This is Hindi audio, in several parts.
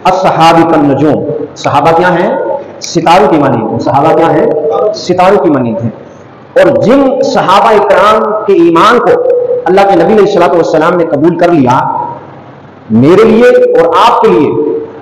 अस्सहाबी कन नजूम, सहाबा क्या है? सितारों की मानीत है। सहाबा क्या है? सितारों की मानीत है। और जिन सहाबा इकराम के ईमान को अल्लाह के नबी अलैहिस्सलातु वस्सलाम ने कबूल कर लिया, मेरे लिए और आपके लिए,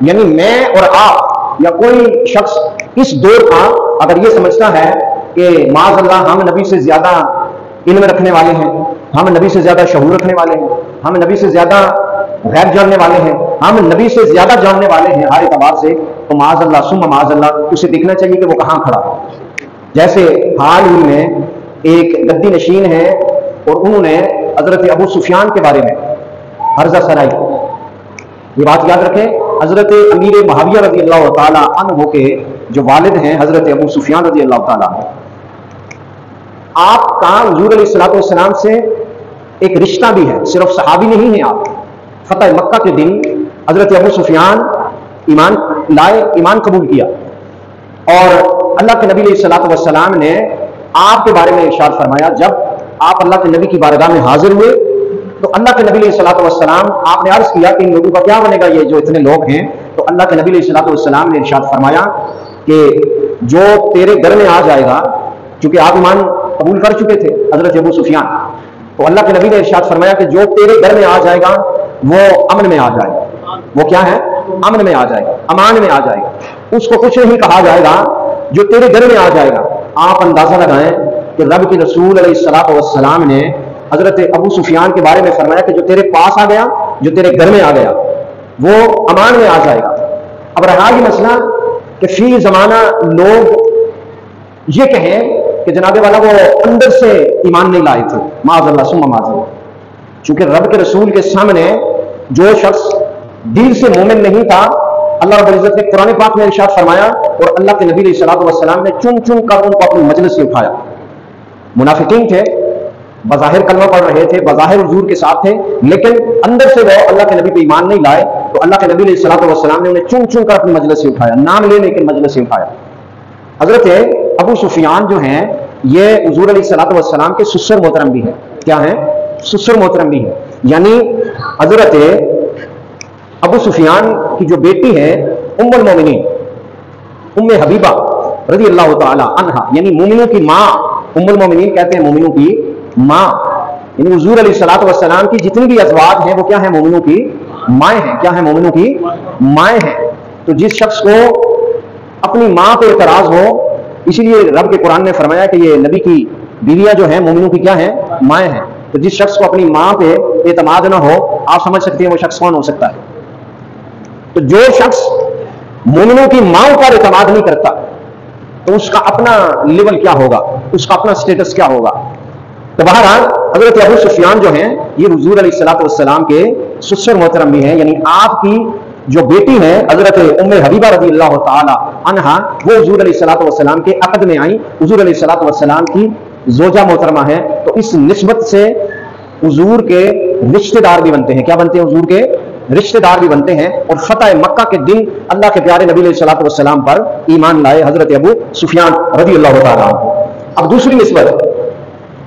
यानी मैं और आप या कोई शख्स इस दौर का अगर ये समझता है कि माज़अल्लाह हम नबी से ज्यादा इल्म रखने वाले हैं, हम नबी से ज्यादा शऊर रखने वाले हैं, हम नबी से ज्यादा गैब जानने वाले हैं, हम नबी से ज्यादा जानने वाले हैं हर एतबार से, तो माज़अल्लाह सुम्मा माज़अल्लाह उसे देखना चाहिए कि वो कहां खड़ा है। जैसे हाल ही में एक गद्दी नशीन है और उन्होंने हजरत अबू सुफियान के बारे में हर्जा सराई, ये बात याद रखें, हजरत अमीर मुआविया रज़ी अल्लाह ताला अन्हु के जो वालिद हैं हजरत अबू सुफियान रज़ी अल्लाह ताला, आपका हुजूर अलैहिस्सलातु वस्सलाम से एक रिश्ता भी है, सिर्फ सहाबी नहीं है आप। फतह मक्का के दिन हजरत अबू सुफियान ईमान लाए, ईमान कबूल किया और अल्लाह के नबी अलैहिस्सलातु वस्सलाम ने आपके बारे में इरशाद फरमाया। जब आप अल्लाह के नबी की बारगाह में हाजिर हुए तो अल्लाह के नबी अलैहिस्सलातु वस्सलाम, आपने अर्ज किया कि इन लोगों का क्या बनेगा, ये जो इतने लोग हैं, तो अल्लाह के नबी अलैहिस्सलातु वस्सलाम ने इरशाद फरमाया कि जो तेरे घर में आ जाएगा, क्योंकि आप ईमान कबूल कर चुके थे हजरत अबू सुफियान, तो अल्लाह के नबी ने इरशाद फरमाया कि जो तेरे घर में आ जाएगा वो अमन में आ जाएगा। वो क्या है? अमन में आ जाएगा, अमान में आ जाएगा। उसको कुछ नहीं कहा जाएगा जो तेरे घर में आ जाएगा। आप अंदाजा लगाएं कि रब के रसूल अलैहिस्सलातु वस्सलाम ने हजरत अबू सुफियान के बारे में फरमाया कि जो तेरे पास आ गया, जो तेरे घर में आ गया, वो अमान में आ जाएगा। अब रहा ये मसला कि फी जमाना लोग ये कहें कि जनाबे वाला वो अंदर से ईमान नहीं लाए थे, माज़अल्लाह सुम्मा माज़अल्लाह। चूंकि रब के रसूल के सामने जो शख्स दिल से मोमिन नहीं था, अल्लाह रब्बुल इज्जत ने कुरान पाक में इरशाद फरमाया और अल्लाह के नबी अलैहिस्सलातु वस्सलाम ने चुन चुन कर उनको अपनी मजलिस से उठाया। मुनाफिकीन थे, बज़ाहिर कलमा पढ़ रहे थे, बज़ाहिर हुजूर के साथ थे, लेकिन अंदर से वो अल्लाह के नबी पे ईमान नहीं लाए, तो अल्लाह के नबी अलैहिस्सलातु वस्सलाम ने उन्हें चुन चुन कर अपनी मजलिस से उठाया, नाम ले लेकर मजलिस से उठाया। हजरत अबू सुफियान जो हैं ये हुजूर अलैहिस्सलातु वस्सलाम के ससुर मोहतरम भी है। क्या है? ससुर मोहतरम भी है। यानी हजरत अबू सुफियान की जो बेटी है उम्मुल मोमिनीन, उम्मे हबीबा रज़ी अल्लाह ताला अन्हा, यानी मोमिनों की माँ, उम्मुल मोमिनीन कहते हैं मोमिनों की माँ, यानी हुजूर अलैहिस्सलातु वस्सलाम की जितनी भी अज़वाज हैं वो क्या है? मोमिनों की माएँ हैं। क्या है? मोमिनों की माएँ हैं। तो जिस शख्स को अपनी माँ पे एतराज हो, इसीलिए रब के कुरान ने फरमाया कि ये नबी की बीवियां जो हैं मोमिनों की क्या है? माएँ हैं। तो जिस शख्स को अपनी माँ पे एतमाद ना हो, आप समझ सकते हैं वो शख्स कौन हो सकता है। तो जो शख्स मोमिनों की माँ पर एतमाद नहीं करता तो उसका अपना लेवल क्या होगा, उसका अपना स्टेटस क्या होगा। तो बहरहाल हजरत अबू सुफियान जो हैं ये हुजूर अलैहिस्सलातु वस्सलाम के ससुर मोहतरम भी हैं, यानी आपकी जो बेटी है हजरत उम्मे हबीबा रज़ी अल्लाह ताला अन्हा, वो हुजूर अलैहिस्सलातु वस्सलाम के अक़द में आई, हुजूर अलैहिस्सलातु वस्सलाम की जोजा मोहतरमा है। तो इस निस्बत से हुजूर के रिश्तेदार भी बनते हैं। क्या बनते हैं? हुजूर के रिश्तेदार भी बनते हैं। और फतह मक्का के दिन अल्लाह के प्यारे नबी अलैहिस्सलातु वस्सलाम पर ईमान लाए हजरत अबू सुफियान रज़ी अल्लाह ताला। अब दूसरी निस्बत,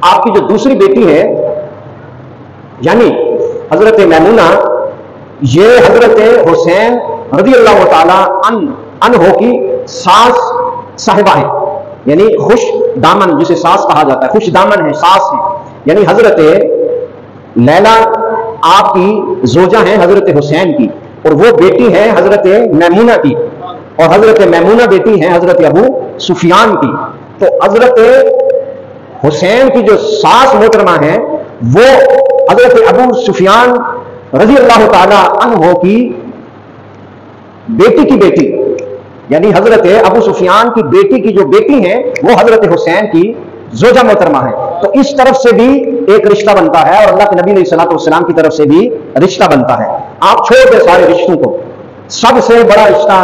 आपकी जो दूसरी बेटी है यानी हजरत मैमूना, ये हजरत हुसैन रज़ी अल्लाह ताला अन्हो की सास साहिबा है, यानी खुश दामन, जिसे सास कहा जाता है, खुश दामन है, सास है। यानी हजरत लैला आपकी जोजा है हजरत हुसैन की, और वो बेटी है हजरत मैमूना की, और हजरत मैमूना बेटी है हजरत अबू सुफियान की। तो हजरत हुसैन की जो सास मोहतरमा है वो हजरत अबू सुफियान रज़ी अल्लाह ताला अन्हो की बेटी की बेटी, यानी हजरत अबू सुफियान की बेटी की जो बेटी है वो हजरत हुसैन की जोजा मोहतरमा है। तो इस तरफ से भी एक रिश्ता बनता है और अल्लाह के नबी अलैहिस्सलातु वस्सलाम की तरफ से भी रिश्ता बनता है। आप छोड़ दे सारे रिश्तों को, सबसे बड़ा रिश्ता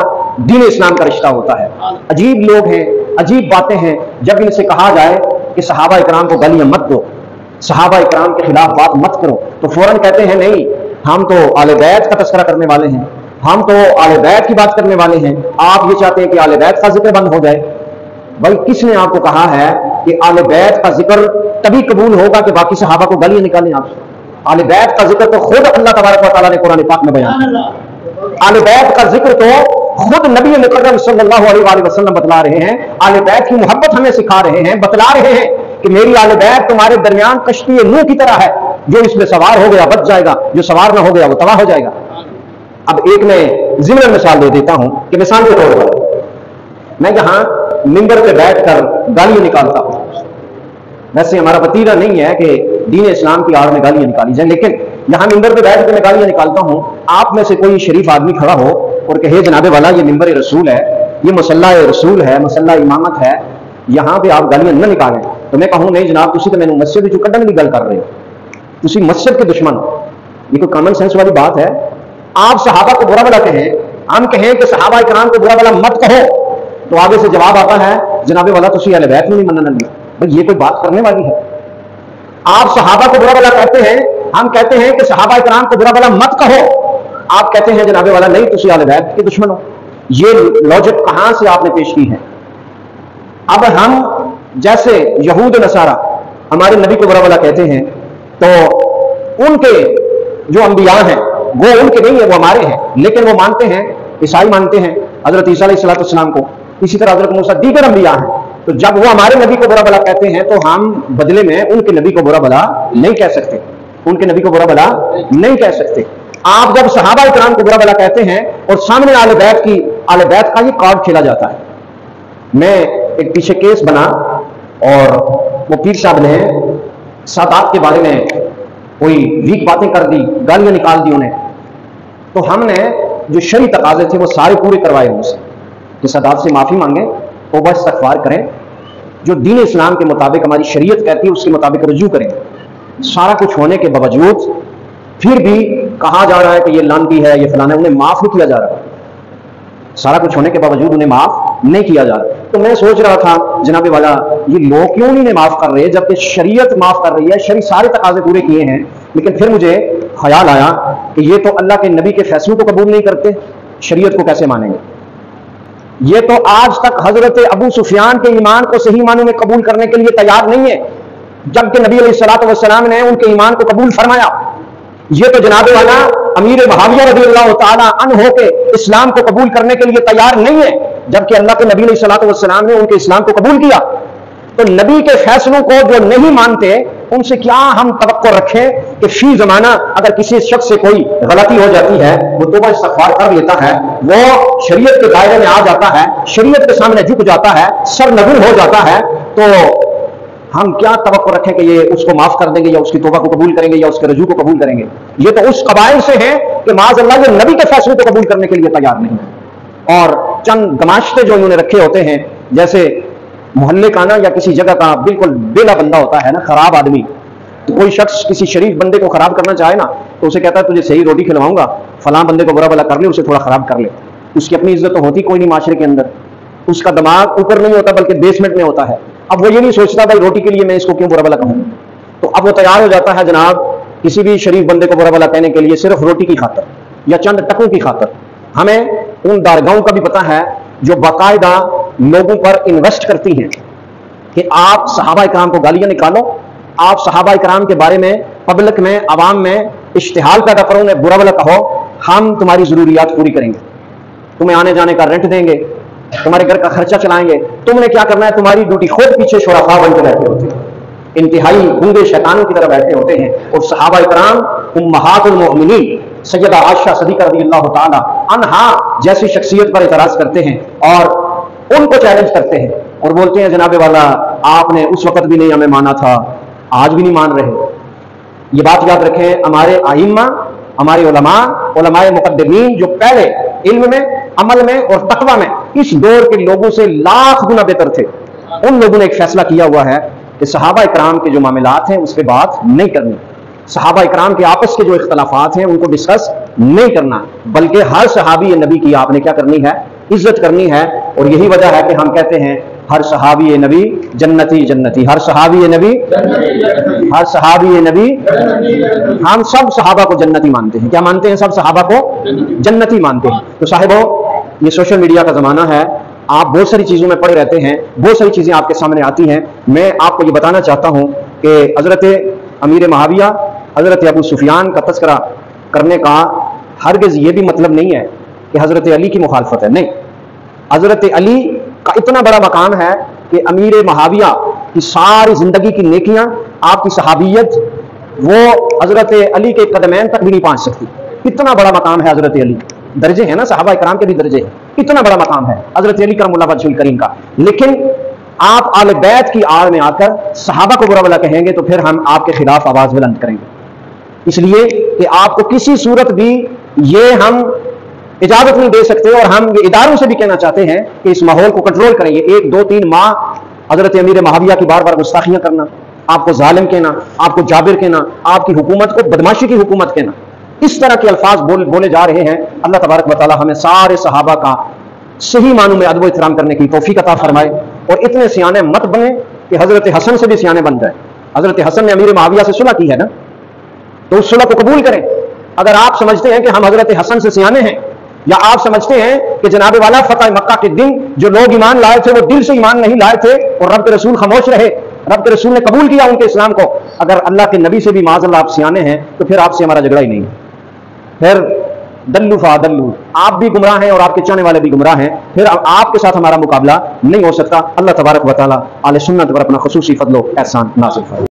दीन इस्लाम का रिश्ता होता है। अजीब लोग हैं, अजीब बातें हैं, जब इनसे कहा जाए कि सहाबा इकराम को गालियां मत दो, सहाबा इकराम के खिलाफ बात मत करो, तो फौरन कहते हैं नहीं, हम तो आले बैत का तस्करा करने वाले हैं, हम तो आले बैत की बात करने वाले हैं, आप ये चाहते हैं कि आले बैत का जिक्र बंद हो जाए। भाई किसने आपको कहा है कि आले बैत का जिक्र तभी कबूल होगा कि बाकी सहाबा को गालियां निकालें आप? आले बैत का जिक्र तो खुद अल्लाह तबारक व तआला ने कुरान पाक में बयान किया। आले बैत का जिक्र तो खुद नबी मुकर्रम सल्लल्लाहु अलैहि वसल्लम बतला रहे हैं। आले बैत की मोहब्बत हमें सिखा रहे हैं, बतला रहे हैं कि मेरी आले बैत तुम्हारे दरमियान कश्ती नूह की तरह है, जो इसमें सवार हो गया बच जाएगा, जो सवार ना हो गया वो तबाह हो जाएगा। अब एक मैं जिम्मेदार मिसाल दे देता हूं कि मिसाल के तौर पर मैं यहां मिंबर पे बैठकर गालियां निकालता हूं। वैसे हमारा वतीरा नहीं है कि दीन इस्लाम की आड़ में गालियां निकाली जाए, लेकिन यहां मिंबर पे बैठ कर मैं गालियां निकालता हूं। आप में से कोई शरीफ आदमी खड़ा हो और कहे जनाबे वाला ये मिंबर रसूल है, ये मसल्ला रसूल है, मसल्ला इमामत है, यहां पे आप गालियां न निकालें, तो मैं कहूं नहीं जनाब तुसी तो मैंने मस्जिद चो कड्ढण दी गल कर रहे हो, तुसी मस्जिद के दुश्मन हो। ये कोई कॉमन सेंस वाली बात है? आप सहाबा को बुरा भला कहें, हम कहें कि सहाबा इकराम को बुरा भला मत कहो, तो आगे से जवाब आता है जनाबे वाला तुसी अहले बैत नहीं मनना नहीं। भाई ये कोई बात करने वाली है? आप सहाबा को बुरा भला कहते हैं, हम कहते हैं कि सहाबा इकराम को बुरा भला मत कहो, आप कहते हैं जनाबे वाला नहीं तुसी अहले बैत के दुश्मन हो। ये लॉजिक कहां से आपने पेश की है? अब हम जैसे यहूद नसारा हमारे नबी को बुरा भला कहते हैं, तो उनके जो अंबिया हैं वो उनके नहीं है, वो हमारे हैं, लेकिन वो मानते हैं, ईसाई मानते हैं हजरत ईसा अलैहिस्सलाम को, इसी तरह हजरत मूसा दीगर अंबिया हैं। तो जब वो हमारे नबी को बुरा भला कहते हैं तो हम बदले में उनके नबी को बुरा भला नहीं कह सकते, उनके नबी को बुरा भला नहीं कह सकते। आप जब सहाबा इकराम को बुरा भला कहते हैं और सामने आले बैत का ये कार्ड खेला जाता है। मैं एक पीछे केस बना और वो पीर साहब ने सादात के बारे में कोई वीक बातें कर दी, गालियां निकाल दी उन्हें, तो हमने जो शरई तकाजे थे वो सारे पूरे करवाए उनसे कि सादात से माफी मांगे, तौबा इस्तगफार करें, जो दीन इस्लाम के मुताबिक हमारी शरीयत कहती है उसके मुताबिक रुजू करें। सारा कुछ होने के बावजूद फिर भी कहा जा रहा है कि ये लानती है, ये फलाना, उन्हें माफ नहीं किया जा रहा। सारा कुछ होने के बावजूद उन्हें माफ नहीं किया जा रहा। तो मैं सोच रहा था जनाबे वाला ये लोग क्यों नहीं माफ कर रहे, जबकि शरीयत माफ कर रही है, शरीयत सारे तकाजे पूरे किए हैं। लेकिन फिर मुझे ख्याल आया कि ये तो अल्लाह के नबी के फैसलों को कबूल नहीं करते, शरीयत को कैसे मानेंगे? ये तो आज तक हजरत अबू सुफियान के ईमान को सही मानों में कबूल करने के लिए तैयार नहीं है, जबकि नबी अलैहिस्सलातु वस्सलाम ने उनके ईमान को कबूल फरमाया। ये तो जनाबे वाला अमीर मुआविया रज़ियल्लाहु ताला अन्हु के इस्लाम को कबूल करने के लिए तैयार नहीं है, जबकि अल्लाह के नबी अलैहिस्सलातु वस्सलाम ने उनके इस्लाम को कबूल किया। तो नबी के फैसलों को जो नहीं मानते उनसे क्या हम तवक्को रखें कि फी जमाना अगर किसी शख्स से कोई गलती हो जाती है, वो तौबा इस्तगफार कर लेता है, वो शरीयत के दायरे में आ जाता है, शरीयत के सामने झुक जाता है, सरनगू हो जाता है, तो हम क्या तवक्को रखें कि ये उसको माफ कर देंगे या उसकी तौबा को कबूल करेंगे या उसके रजू को कबूल करेंगे? ये तो उस कबाइल से है कि माज़अल्लाह ये नबी के फैसले को कबूल करने के लिए तैयार नहीं है। और चंद गमाश्ते जो इन्होंने रखे होते हैं, जैसे मोहल्ले का ना या किसी जगह का बिल्कुल बेला बंदा होता है ना, खराब आदमी, तो कोई शख्स किसी शरीफ बंदे को खराब करना चाहे ना, तो उसे कहता है तुझे सही रोटी खिलवाऊंगा, फलां बंदे को बुरा भला कर ले, उसे थोड़ा खराब कर ले। उसकी अपनी इज्जत तो होती कोई नहीं माशरे के अंदर, उसका दिमाग ऊपर नहीं होता बल्कि बेसमेंट में होता है। अब वो ये नहीं सोचता भाई रोटी के लिए मैं इसको क्यों बुरा भला कहूं, तो अब वो तैयार हो जाता है जनाब किसी भी शरीफ बंदे को बुरा भला कहने के लिए सिर्फ रोटी की खातर या चंद टकों की खातर। हमें उन दारगाहों का भी पता है जो बाकायदा लोगों पर इन्वेस्ट करती हैं कि आप सहाबा इकराम को गालियां निकालो, आप सहाबा इकराम के बारे में पब्लिक में, आवाम में इश्तिहाल पैदा करो, उन्हें बुरा भला कहो, हम तुम्हारी जरूरियात पूरी करेंगे, तुम्हें आने जाने का रेंट देंगे, तुम्हारे घर का खर्चा चलाएंगे। तुमने क्या करना है, तुम्हारी ड्यूटी खुद पीछे शुरफा बन के बैठे होते हैं, इंतहाई गूंगे शैतानों की तरह बैठे होते हैं। और सहाबा इकराम उम्महातुल मोमिनीन सैयदा आयशा सिद्दीक़ा रज़ियल्लाहु ताला अन्हा जैसी शख्सियत पर इतराज करते हैं और उनको चैलेंज करते हैं और बोलते हैं जनाबे वाला आपने उस वक्त भी नहीं हमें माना था, आज भी नहीं मान रहे। ये बात याद रखें, हमारे आइम्मा, हमारे उलमाए मुक़द्दिमीन जो पहले इल्म में, अमल में और तक़वा में इस दौर के लोगों से लाख गुना बेहतर थे, उन लोगों ने एक फैसला किया हुआ है कि सहाबा इकराम के जो मामलात हैं उस पर बात नहीं करनी, सहाबा इकराम के आपस के जो इख्तलाफात हैं उनको डिस्कस नहीं करना, बल्कि हर सहाबी नबी की आपने क्या करनी है, इज्जत करनी है। और यही वजह है कि हम कहते हैं हर सहाबी नबी जन्नती जन्नती, हर सहाबी नबी, हर सहाबी नबी, हम सब सहाबा को जन्नती मानते हैं। क्या मानते हैं? सब सहाबा को जन्नती मानते हैं। तो साहिबों, ये सोशल मीडिया का जमाना है, आप बहुत सारी चीजों में पड़े रहते हैं, बहुत सारी चीजें आपके सामने आती हैं। मैं आपको ये बताना चाहता हूं कि हजरत अमीर मुआविया, हजरत अबू सुफियान का तस्करा करने का हरगिज़ ये भी मतलब नहीं है कि हजरत अली की मुखालफत है, नहीं। हजरत अली का इतना बड़ा मकाम है कि अमीर महाविया की सारी जिंदगी की नेकियां, आपकी सहाबियत, वो हजरत अली के कदमैन तक भी नहीं पहुंच सकती। इतना बड़ा मकाम है हजरत अली, दर्जे हैं ना, सहाबा इकराम के भी दर्जे हैं, इतना बड़ा मकाम है हजरत अली करमुल्लाह वजहुल करीम का। लेकिन आप आले बैत की आड़ में आकर सहाबा को बुरा भला कहेंगे तो फिर हम आपके खिलाफ आवाज बुलंद करेंगे। इसलिए कि आपको किसी सूरत भी ये हम इजाजत नहीं दे सकते, और हम ये इदारों से भी कहना चाहते हैं कि इस माहौल को कंट्रोल करें। ये 1, 2, 3 माह हजरत अमीर महाविया की बार बार गुस्ताखियां करना, आपको जालिम कहना, आपको जाबिर कहना, आपकी हुकूमत को बदमाशी की हुकूमत कहना, इस तरह के अल्फाज बोले जा रहे हैं। अल्लाह तबारक व तआला हमें सारे सहाबा का सही मानों में अदब एहतराम करने की तौफीक अता फरमाए, और इतने सियाने मत बने कि हजरत हसन से भी सियाने बन जाए। हजरत हसन ने अमीर मुआविया से सुलह की है ना, तो उस सुलह को कबूल करें। अगर आप समझते हैं कि हम हजरत हसन से सियाने हैं, या आप समझते हैं कि जनाब वाला फतह मक्का के दिन जो लोग ईमान लाए थे वो दिल से ईमान नहीं लाए थे और रब के रसूल खामोश रहे, रब के रसूल ने कबूल किया उनके इस्लाम को, अगर अल्लाह के नबी से भी माज़अल्लाह आप सियाने हैं तो फिर आपसे हमारा झगड़ा ही नहीं है। फिर दल्लू फादल्लू, आप भी गुमराह हैं और आपके चाहने वाले भी गुमराह हैं, फिर आपके साथ हमारा मुकाबला नहीं हो सकता। अल्लाह तबारक व तआला आले सुन्नत पर अपना खुसूसी फजलो एहसान नाज़िल फरमाए।